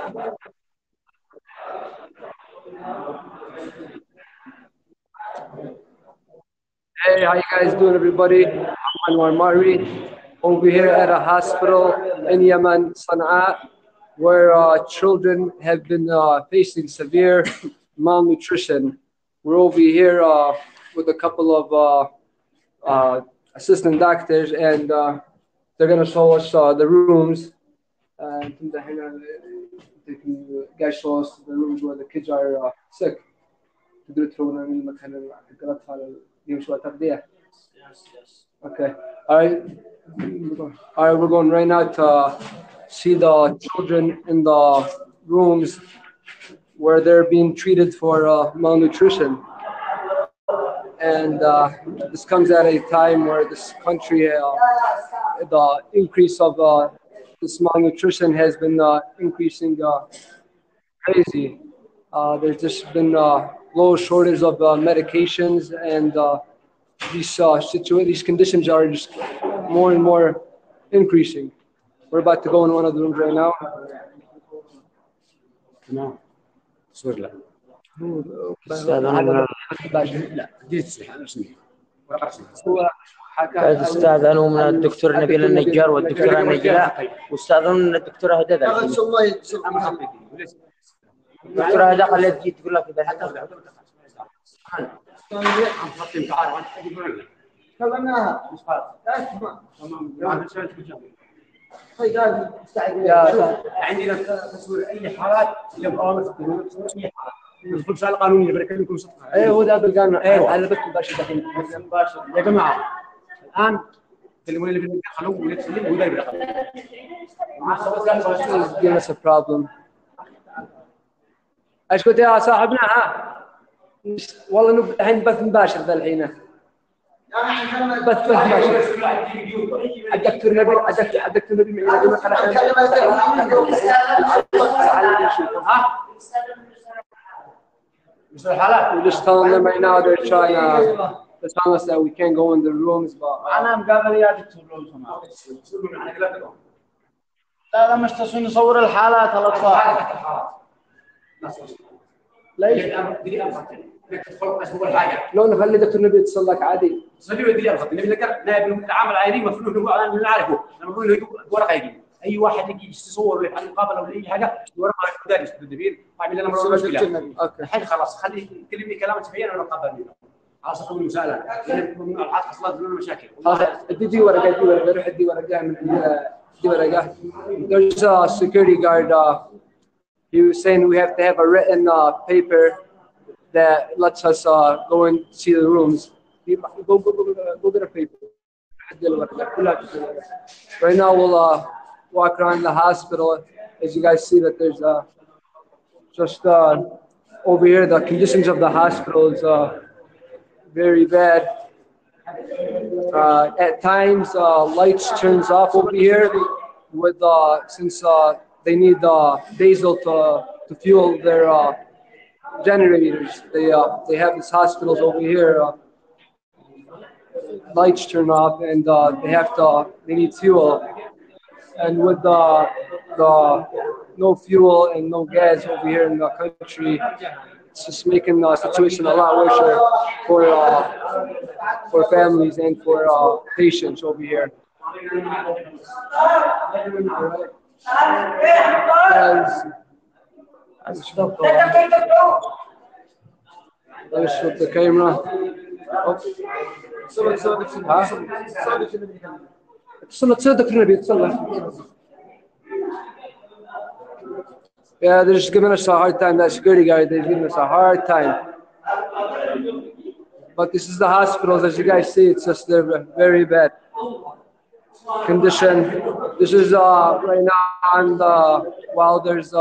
Hey, how you guys doing, everybody? I'm Anwar Mari, over here at a hospital in Yemen, Sana'a, where children have been facing severe malnutrition. We're over here with a couple of assistant doctors, and they're going to show us the rooms. Guys, show us the rooms where the kids are sick. Okay. All right. All right. We're going right now to see the children in the rooms where they're being treated for malnutrition. And this comes at a time where this country, the increase of this malnutrition has been increasing crazy. There's just been low shortage of medications, and these conditions are just more and more increasing. We're about to go in one of the rooms right now. No. Swirla. استاذنوا من الدكتور نبيل النجار والدكتورة نجلاء واستاذنوا من الدكتورة هدى الدكتورة هدى قالت جيت تقول لك إذا حتى عندنا تصوير اي حالات يبقى ندخل سؤال قانوني اللي بكلمكم صدقا. ايه هو ده القانون. ايه على بس مباشر دحين يا جماعه الان كلموني اللي في خلوه ونتكلم وده يبقى give us a problem. ايش قلت يا صاحبنا؟ والله انه الحين بث مباشر ذا الحين. بث مباشر. الدكتور نبيل الدكتور نبيل We're just telling them right now they're trying to tell us that we can't go in the rooms, but أنا مقابل يا دكتور لو سمحت. لا مش تصوير نصور الحالات الأطفال. ليش؟ لو نخلي دكتور نبيل يتصل لك عادي. صدق ودي الخط نبي نقدر نعمل عادي المفروض هو انا نعرفه المفروض انه ورقه يجي اي واحد يجي يصور ولا يعمل مقابله ولا اي حاجه ورقه دارس الدبير ويعمل لنا مشكله. الحين خلاص خلي كلمني كلام تبين انا اقبل منه. خلاص اخذ المساله ممنوع الحاج حصلت لنا مشاكل. دي ورقه روح ادي ورقه من دي ورقه. There's a security guard. He was saying we have to have a written paper that lets us go and see the rooms. Go get a paper. Right now we'll walk around the hospital. As you guys see that there's just over here the conditions of the hospital is very bad. At times lights turns off over here with since they need diesel to fuel their generators. They have these hospitals over here. Lights turn off, and they need fuel. And with the no fuel and no gas over here in the country, it's just making the situation a lot worse for families and for patients over here. Let's shoot the camera. Yeah, they're just giving us a hard time. That security guard, they're giving us a hard time. But this is the hospitals, as you guys see. It's just they're very bad condition. This is right now on while there's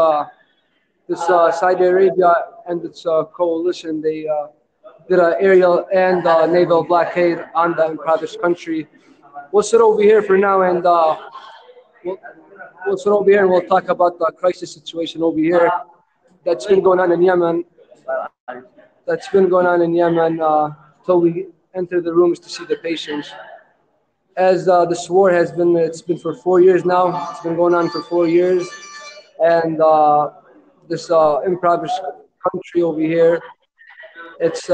this Saudi Arabia and its coalition. They did an aerial and naval blockade on the impoverished country. We'll sit over here for now, and we'll sit over here and we'll talk about the crisis situation over here that's been going on in Yemen. That's been going on in Yemen till we enter the rooms to see the patients. As this war has been, it's been for 4 years now. It's been going on for 4 years, and this impoverished country over here, it's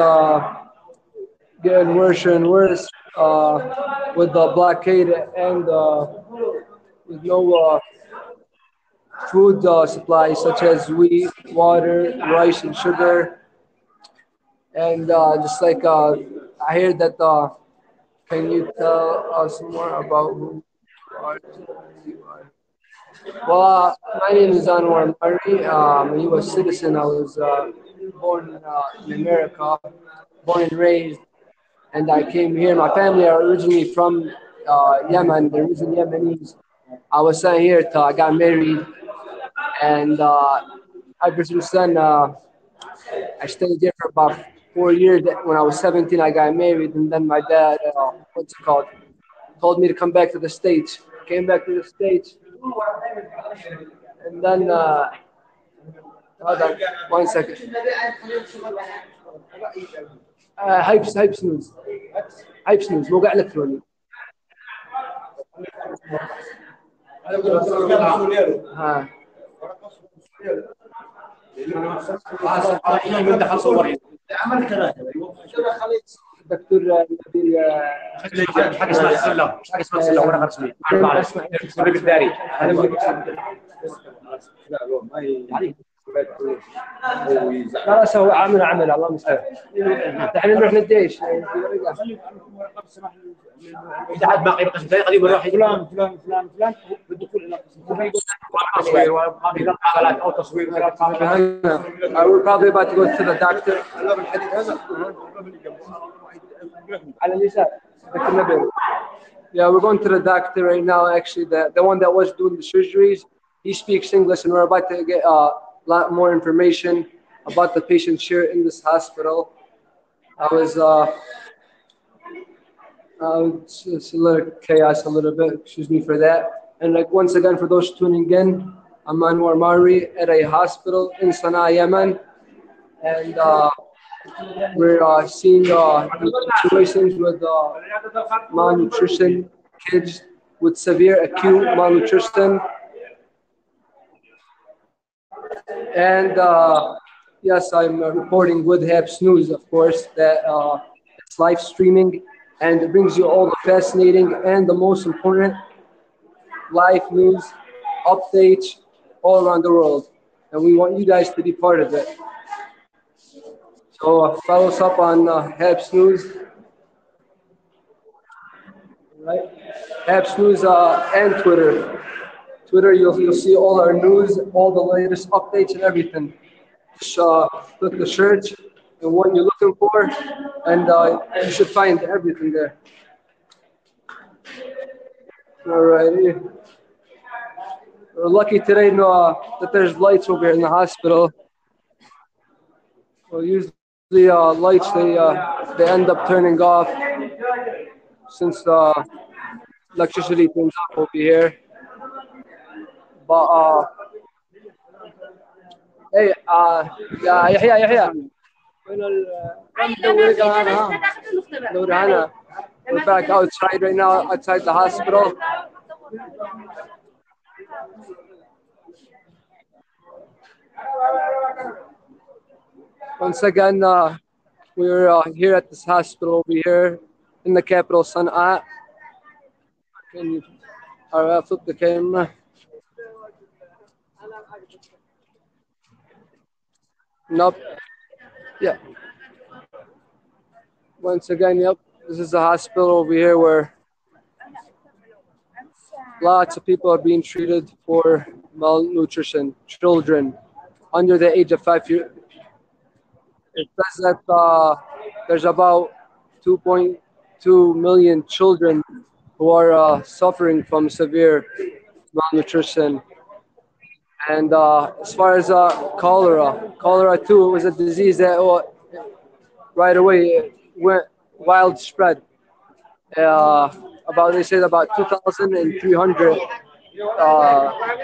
getting worse and worse with the blockade and with no food supplies such as wheat, water, rice, and sugar. And just like I heard that, can you tell us more about who you are? Well, my name is Anwar Murray. I'm a U.S. citizen. I was born in America, born and raised, and I came here. My family are originally from Yemen. They're originally Yemenis. I was sent here till I got married, and ever since then, I stayed there for about 4 years. When I was 17, I got married, and then my dad, what's it called, told me to come back to the States. Came back to the States, and then hold on, 1 second. هايب سنوز هايب سنوز موقع الكتروني. ها دكتور نبيل حاجه اسمها سله، حاجه اسمها سله ورقه رسميه. الطبيب الداري لا سوى عمل الله المستعان. الحين نروح للجيش. اذا حد باقي بقسم ثاني قديم نروح فلان فلان فلان فلان بالدخول الى قسم تصوير وقابل مقابلات او تصوير. I will probably about to go to the doctor. على اليسار دكتور نبيل. Yeah, we're going to the doctor right now. Actually, the one that was doing the surgeries, he speaks English, and we're about to get a lot more information about the patients here in this hospital. It's a little chaos, a little bit. Excuse me for that. And like once again, for those tuning in, I'm Anwar Mari at a hospital in Sana'a, Yemen, and we're seeing situations with malnutrition, kids with severe acute malnutrition. And yes, I'm reporting with Happs News, of course, that it's live streaming and it brings you all the fascinating and the most important live news updates all around the world. And we want you guys to be part of it. So follow us up on Happs News. Right? Happs News and Twitter. Twitter, you'll see all our news, all the latest updates and everything. Just click the search and what you're looking for, and you should find everything there. Alrighty. We're lucky today that there's lights over here in the hospital. Well, usually lights they end up turning off since electricity turns off over here. But hey, يحيى وين دوري هنا. We're back outside right now, outside the hospital. Once again, we're here at this hospital over here in the capital, Sana'a. Can you flip the camera? Nope. Yeah. Once again, yep. This is a hospital over here where lots of people are being treated for malnutrition. Children under the age of 5 years. It says that there's about 2.2 million children who are suffering from severe malnutrition. And as far as cholera too, it was a disease that right away went widespread. They said about 2,300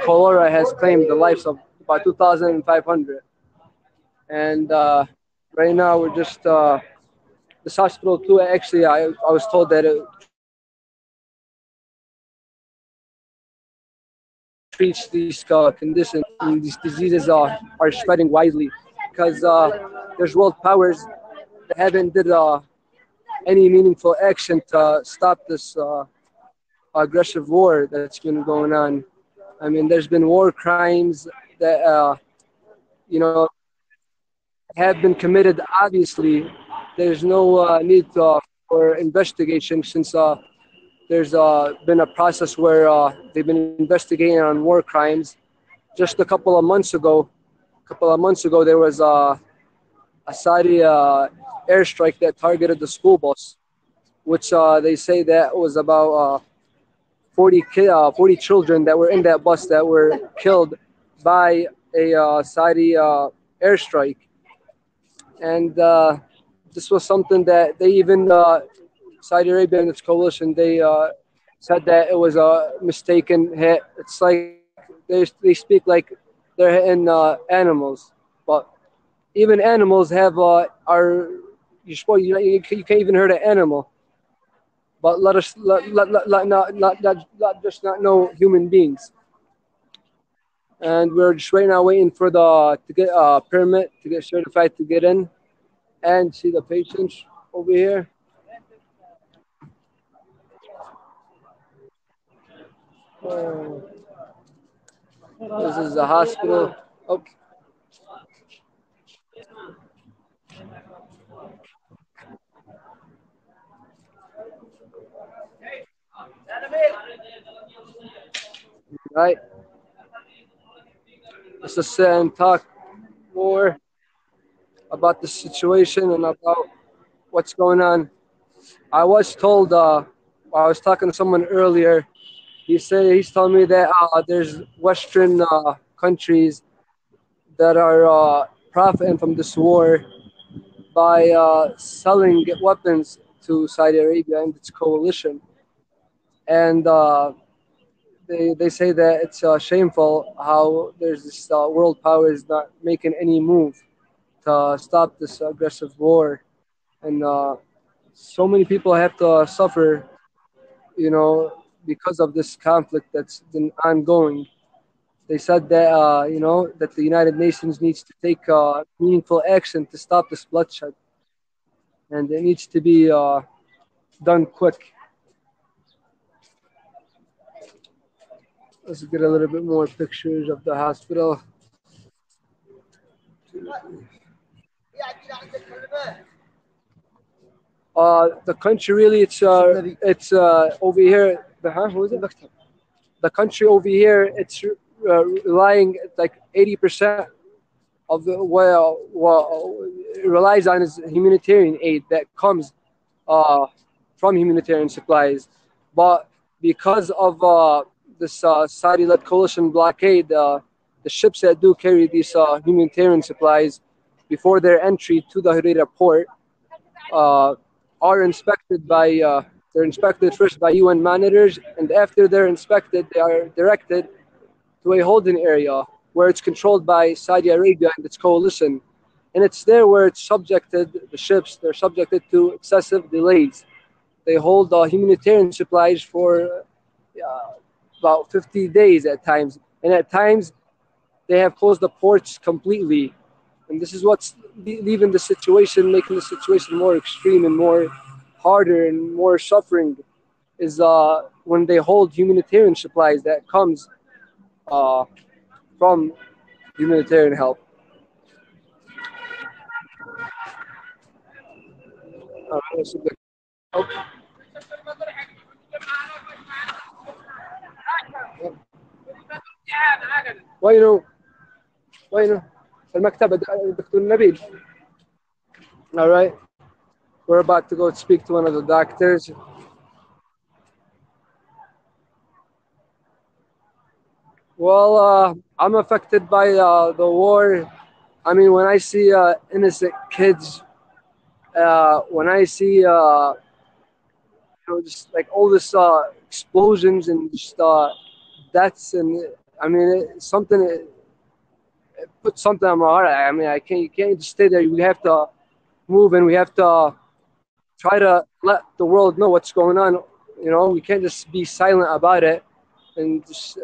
cholera has claimed the lives of about 2,500. And right now we're just this hospital too. Actually, I was told that it treats these conditions and these diseases are spreading widely because there's world powers that haven't did any meaningful action to stop this aggressive war that's been going on. I mean, there's been war crimes that you know have been committed. Obviously, there's no need for investigation since there's been a process where they've been investigating on war crimes. Just a couple of months ago, there was a Saudi airstrike that targeted the school bus, which they say that was about 40 children that were in that bus that were killed by a Saudi airstrike. And this was something that they even Saudi Arabia and its coalition they said that it was a mistaken hit. It's like they speak like they're hitting animals, but even animals have are you can't even hurt an animal. But let just not know human beings. And we're just right now waiting for the to get a permit to get certified to get in and see the patients over here. Uh, this is the hospital. Oh, right. Let's just sit and talk more about the situation and about what's going on. I was told. I was talking to someone earlier. He's telling me that there's Western countries that are profiting from this war by selling weapons to Saudi Arabia and its coalition. And they say that it's shameful how there's this world power is not making any move to stop this aggressive war. And so many people have to suffer, because of this conflict that's been ongoing. They said that that the United Nations needs to take meaningful action to stop this bloodshed, and it needs to be done quick. Let's get a little bit more pictures of the hospital. The country really, it's over here. Who is it? The country over here, it's relying like 80% of the well it relies on is humanitarian aid that comes uh, from humanitarian supplies, but because of this Saudi-led coalition blockade, the ships that do carry these humanitarian supplies before their entry to the Hodeida port uh, are inspected by they're inspected first by UN monitors, and after they're inspected, they are directed to a holding area where it's controlled by Saudi Arabia and its coalition. And it's there where it's subjected, the ships, they're subjected to excessive delays. They hold humanitarian supplies for about 50 days at times. And at times, they have closed the ports completely. And this is what's leaving the situation, making the situation more extreme and more harder and more suffering is when they hold humanitarian supplies that comes uh, from humanitarian help. وينه وينه في المكتب دكتور نبيل. All right, we're about to go speak to one of the doctors. Well, I'm affected by the war. I mean, when I see innocent kids, when I see just like all this explosions and just deaths, and I mean, it puts something on my heart. I mean, you can't just stay there. We have to move, and we have to try to let the world know what's going on. We can't just be silent about it and just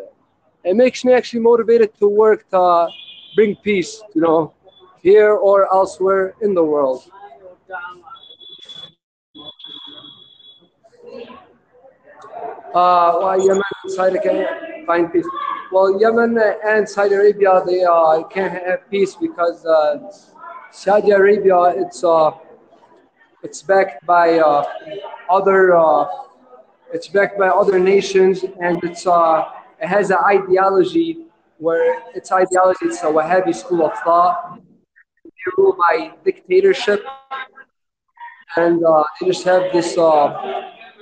it makes me actually motivated to work to bring peace, here or elsewhere in the world. Why Yemen and Saudi can find peace? Well, Yemen and Saudi Arabia, they can't have peace because Saudi Arabia, it's backed by other it's backed by other nations, and it has an ideology where its ideology it's a Wahhabi school of thought. They rule by dictatorship, and they just have this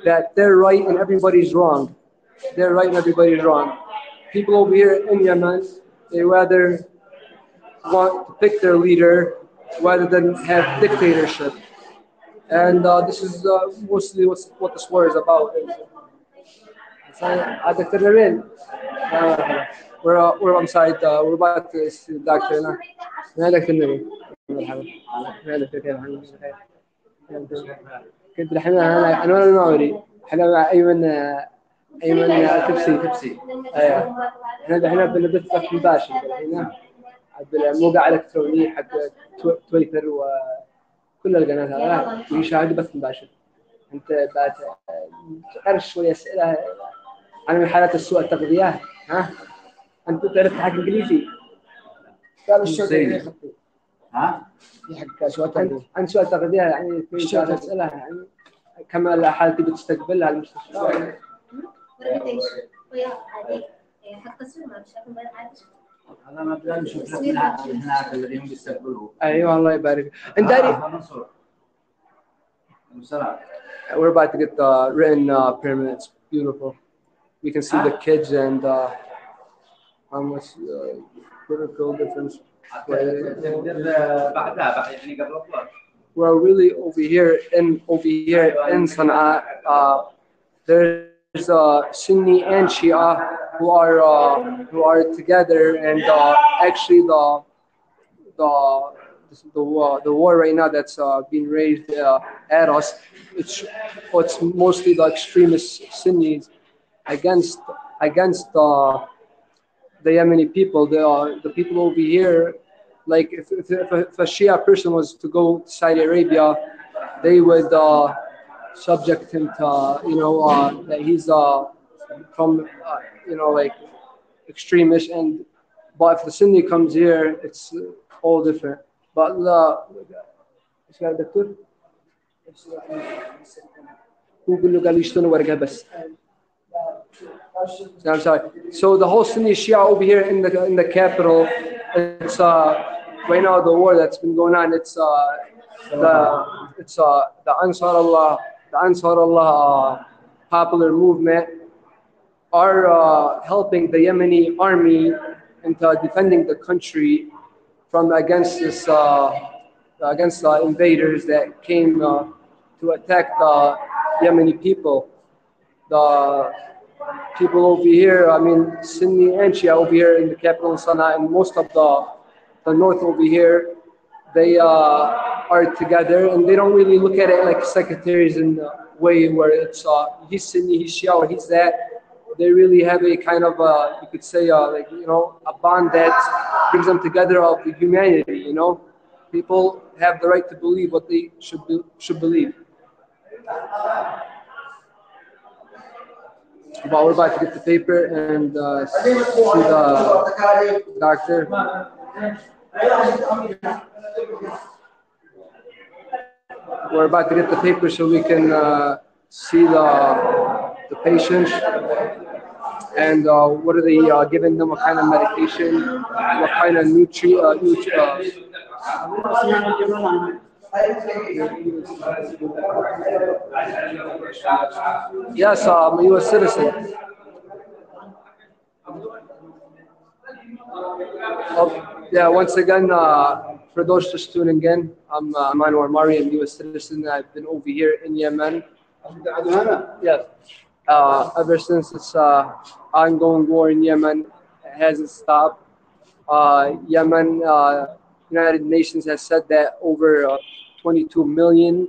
that they're right and everybody's wrong. They're right and everybody's wrong. People over here in Yemen, they rather want to pick their leader rather than have dictatorship. And this is mostly what this war is about. Dr. Nabil, we're on site. We're about to see the doctor now. يا دكتور نبيل مرحبا. يا دكتور كيف حالك؟ كنت الحين انا ولا الماوري احنا مع ايمن تبسي ايوه احنا الحين بنبث بث مباشر الحين بالموقع الالكتروني حق تويتر وكل القنوات هذا ويشاهد بث مباشر. انت بعد تعرف شويه اسئله عن حالات السوء التغذيه. ها انت تعرف حق انجليزي؟ قال الشيء ها في حق سؤال عن سؤال تغذيه يعني في اسئله يعني كما الحالة تبي تستقبلها المستشفى. هذا ما بدنا نشوف لك هناك اليوم بيستقبلوه. ايوه الله يبارك. انت we're about to get the written permit. It's beautiful. We can see the kids and how much critical difference. We're really over here in Sana'a. There's Sunni and Shia who are together, and actually the war right now that's being raised at us. It's mostly the extremist Sunnis against the Yemeni people. The people over here, like if a Shia person was to go to Saudi Arabia, they would subject him to that he's from like extremist, but if the Sunni comes here, it's all different. But ايش قال الدكتور؟ هو قال له يشتون ورقه بس. I'm sorry. So the whole Sunni Shia over here in the capital, it's right now the war that's been going on. It's the Ansar Allah popular movement are helping the Yemeni army into defending the country from against invaders that came to attack the Yemeni people. The people over here, I mean, Sunni and Shia over here in the capital Sana'a, and most of the north over here, they are together, and they don't really look at it like sectaries in the way where it's he's Sunni, he's Shia, or he's that. They really have a kind of you could say a bond that brings them together of the humanity. People have the right to believe what they should believe. But we're about to get the paper and see the doctor. We're about to get the paper so we can see the patients and what are they giving them, what kind of medication, what kind of Yes, I'm a U.S. citizen. Yeah, once again, for those just tuning in, I'm Anwar Mari, I'm a U.S. citizen. I've been over here in Yemen. Yes. Ever since this ongoing war in Yemen hasn't stopped. Yemen, United Nations has said that over 22 million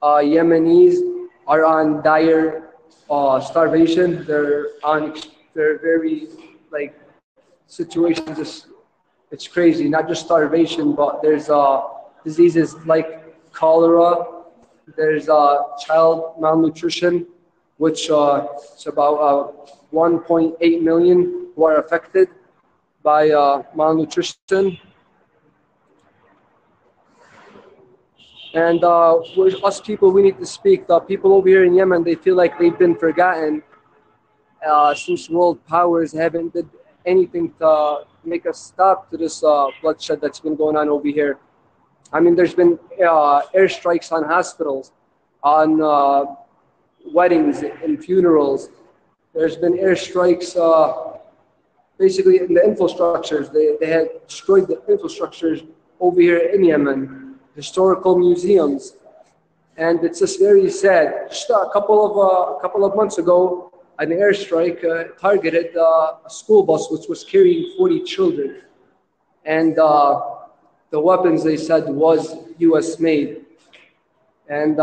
Yemenis are on dire starvation. They're very like situations just it's crazy. Not just starvation, but there's diseases like cholera. There's child malnutrition, which it's about 1.8 million who are affected by malnutrition. And us people, we need to speak. The people over here in Yemen, they feel like they've been forgotten since world powers haven't did anything to make a stop to this bloodshed that's been going on over here. I mean, there's been airstrikes on hospitals, on weddings and funerals. There's been airstrikes basically in the infrastructures. They had destroyed the infrastructures over here in Yemen, historical museums. And it's just very sad. Just a couple of months ago, an airstrike targeted a school bus which was carrying 40 children, and the weapons they said was U.S. made. And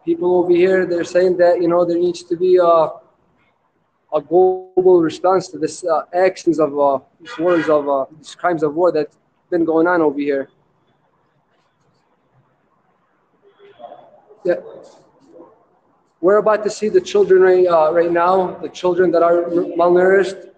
people over here they're saying that there needs to be a global response to this actions of these wars of these crimes of war that's been going on over here. Yeah. We're about to see the children right now, the children that are malnourished.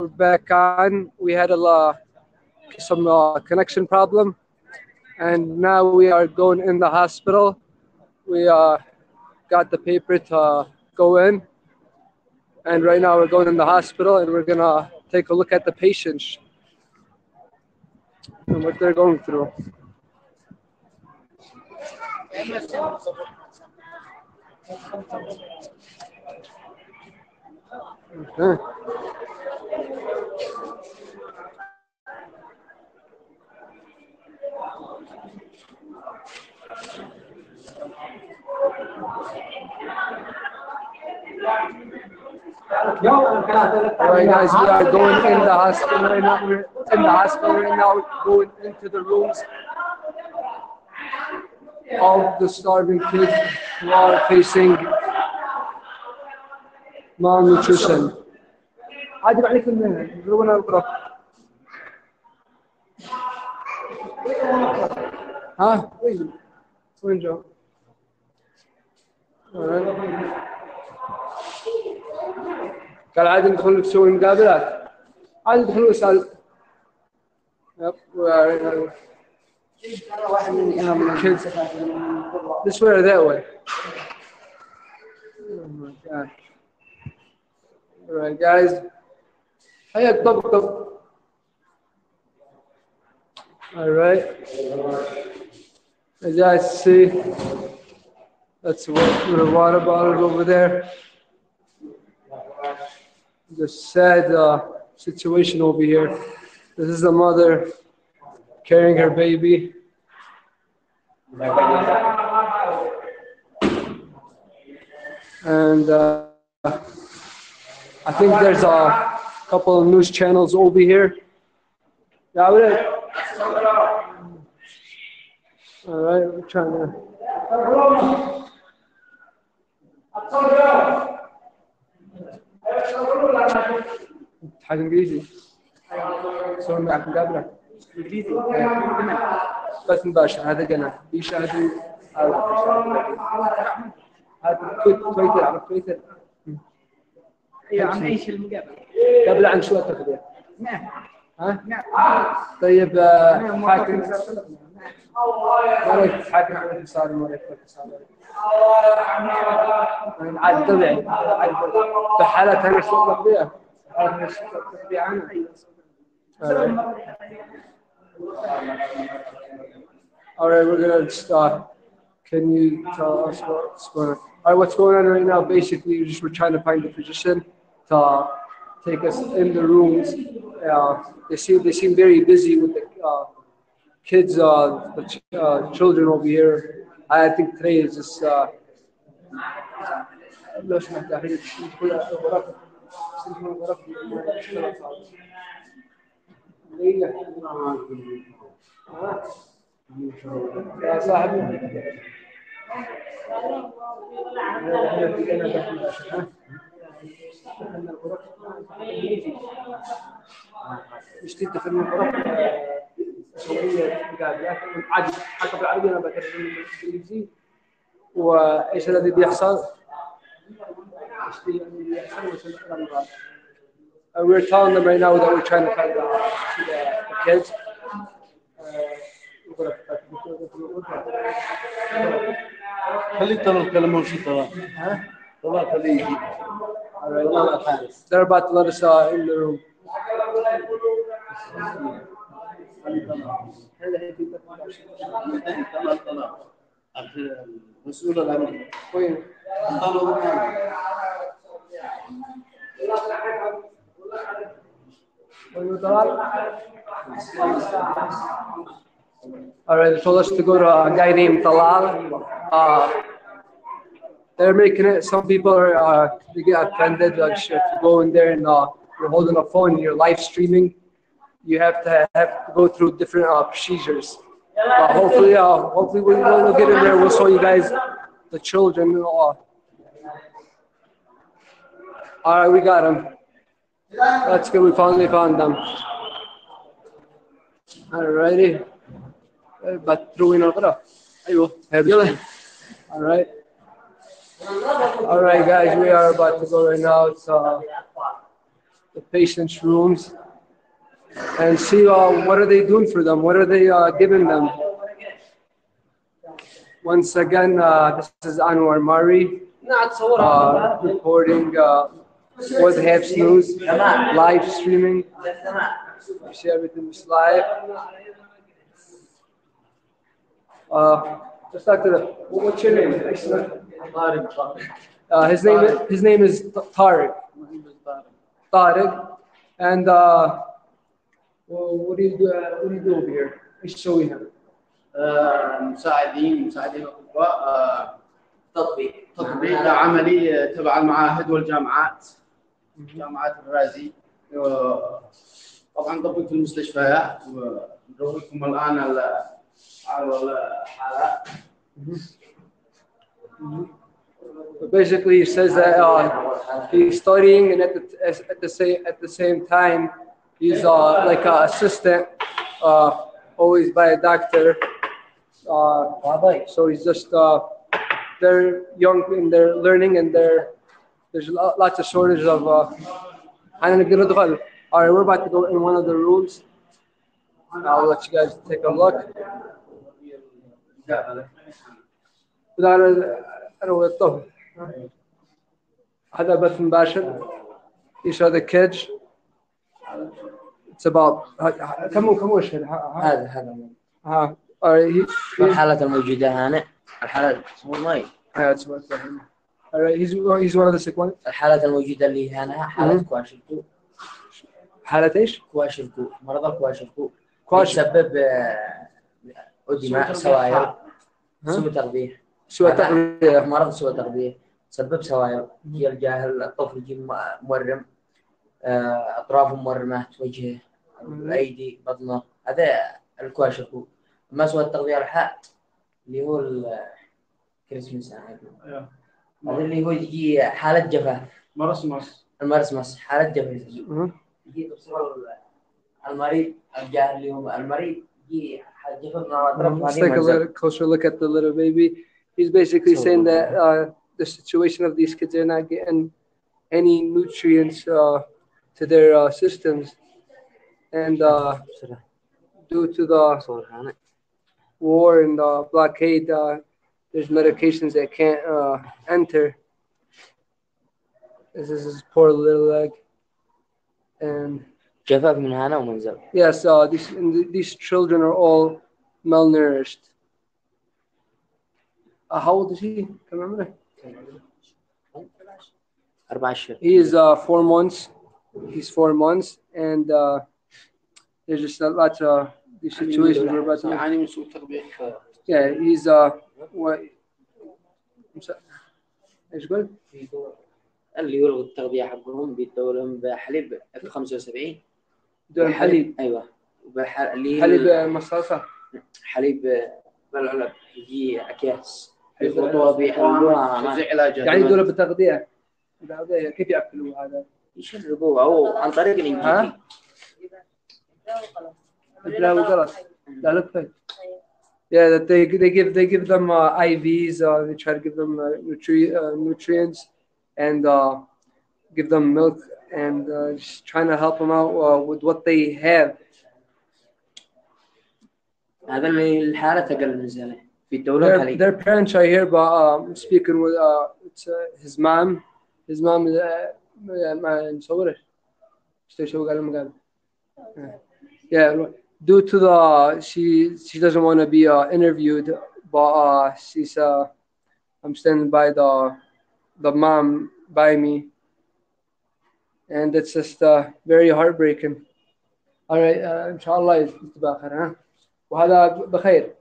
back on. We had some connection problem, and now we are going in the hospital. We got the paper to go in, and right now we're going in the hospital, and we're gonna take a look at the patients and what they're going through. Okay. Alright guys, we are going in the hospital right now. We're in the hospital right now, going into the rooms of the starving kids who are facing malnutrition. عادي عليك من رونا الغرف. ها وين جو؟ قال عادي ندخل نسوي مقابلات. عادي ندخل نسأل. Yep, we are kids. This way or that way? Oh my God. Alright guys. Hey, طب. Alright. As you guys see, that's the water bottle over there. The sad situation over here. This is the mother carrying her baby. And I think there's a couple of news channels over here. Yeah, all right, we're trying to. حاجة إنجليزي. صور معك مقابلة. إنجليزي. بس مباشر هذا جناح. بيشاهدوا. هذا تويتر على تويتر. ايوه عن ايش المقابله؟ قبل عن شو التقدير؟ نعم. ها؟ نعم. طيب حاكم. مالك حاكم على الاتصال مالك الاتصال. عاد طبيعي. في حالة هنا شو التقدير؟ حالة شو التقدير عنه؟ All right, we're gonna start. Can you tell us what's going on? All right, what's going on right now? Basically, we're trying to find a physician to take us in the rooms. They seem very busy with the kids, the children over here. I think today is just. يا صاحبي مش تدخل من الغرف سوية مقابلات عادي حتى بالعربي أنا بترجم بالإنجليزي وإيش الذي بيحصل؟ We're telling them right now that we're trying to find out the kids. خليك ترى الكلام وش ترى طلع خليه They're about to let us in the room. مسؤول الأمن وين؟ All right, they told us to go to a guy named Talal. They're making it. Some people are they get offended. Like, if you go in there and you're holding a phone and you're live streaming, you have to go through different procedures. Hopefully we'll get in there. We'll show you guys the children and all. All right, we got them. That's good. We finally found them. All righty. But through الغرف. أيوه. يلا. All right. All right, guys. We are about to go right now. It's the patients' rooms and see what are they doing for them, what are they giving them. Once again, this is Anwar Mari reporting with Happs News, live streaming. You see everything is live. Just after what's your name? His name is Tariq. Tariq, and well, what do you do? What do you do over here? ايش تسوي هنا؟ مساعدين اطباء تطبيق عملي تبع المعاهد والجامعات جامعات الرازي. طبعا نطبق في المستشفيات ونرويكم الان على الحالات. Basically, he says that he's studying, and at the same time, he's like an assistant, always by a doctor. So he's just they're young and they're learning, and there's lots of shortage of. All right, we're about to go in one of the rooms. I'll let you guys take a look. أنا والطفل هذا بث مباشر. These are the kids. It's about كم وش هذا الحالات الموجودة هنا الحالات ماي. Alright, he's one of the sick ones. الحالات الموجودة اللي هنا حالة كواشركو. حالة ايش؟ كواشركو، مرضى الكواشركو. يسبب أدماء سوائل سوء تغذية. مرض سوء تغذية سبب سوائل. يجي الجاهل الطفل يجي مورم، أطرافه مورمة، وجهه، الأيدي، بطنه، هذا الكواشركو. ما سوء التغذية الحاد اللي هو الكريسماس هذا اللي هو يجي حالة جفاف. المرسمس حالة جفاف. يجي تصور المريض الجاهل اللي هو المريض يجي حالة جفاف مع أطراف. Let's take a closer look at the little baby. He's basically saying that the situation of these kids, they're not getting any nutrients to their systems, and due to the war and the blockade, there's medications that can't enter. This is his poor little leg, and جفاف من هنا ومنزل. Yes, these children are all malnourished. How old is he? Can you remember? 4 أشهر. He is 4 months. He's 4 months, and there's just lots of these situations we're about to. Yeah, he's what? ايش قلت؟ اللي هو التغذية حقهم بيدوا لهم بحليب F75. بدون حليب. أيوة. حليب مصاصة. حليب بالعلب يجي أكياس. يخلطوها بيحلوها. يعني دول بالتغذية. كيف يأكلوا هذا؟ يشربوها أو عن طريق الإنجليزي. لا وغلط. لا لا. Yeah, that they give them IVs. They try to give them nutrients and give them milk and just trying to help them out with what they have. هذا الحالة تقل من زمان في الدولة الحالية. Their parents are here, but speaking with it's his mom. His mom is ما نصوره. شو قال Yeah. Due to she doesn't want to be interviewed, but she's I'm standing by the mom by me, and it's just very heartbreaking. All right, إن شاء الله يتبقى خير ها وهذا بخير.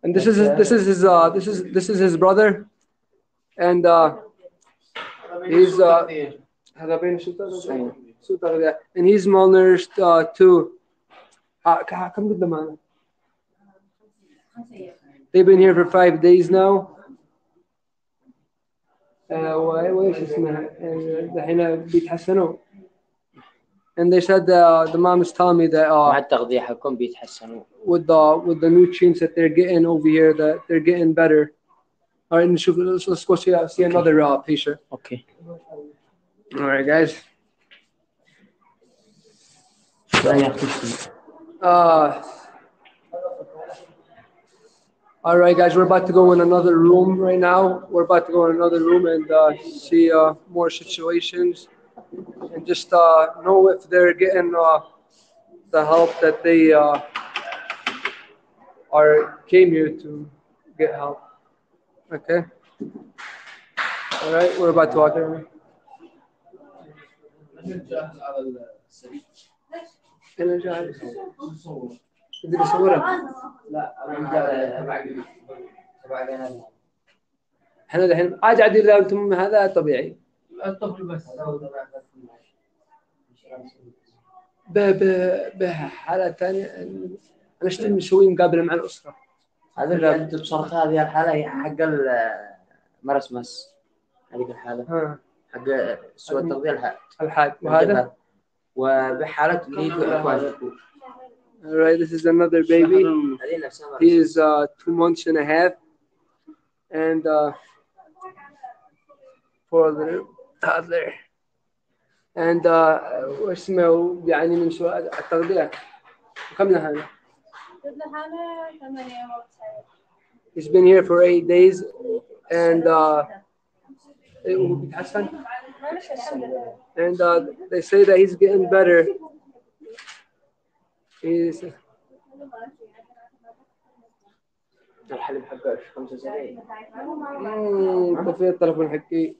And this is his brother, and he's هذا بين شو and he's malnourished too. كم قدام معنا؟ They've been here for 5 days now. وإيش اسمها؟ الحين بيتحسنوا. And they said the mom is telling me that مع التغذية حقهم بيتحسنوا. With the nutrients that they're getting over here, that they're getting better. All right, let's go see another patient. Okay. All right, guys. All right, guys, we're about to go in another room right now. We're about to go in another room and see more situations and just know if they're getting the help that they came here to get help. Okay. All right, we're about to walk in. أنا جاهز. بدي أصورها. لا احنا الحين قاعد اذا انتم هذا طبيعي. الطفل بس. بحالة ثانية أنا ايش نسوي مقابلة مع الأسرة. هذا اللي أنت بصرت هذه الحالة هي حق المرسمس هذه الحالة. حق سوء التغذية الحاد وهذا. وبحالة اللي Alright, this is another baby. He is 2 months and a half, and for the toddler. And واسمه يعني من سوء التغذية. كم له هذا؟ He's been here for 8 days, and they say that he's getting better. He's الحلم حقه 5 سنين. طفي التلفون حقي.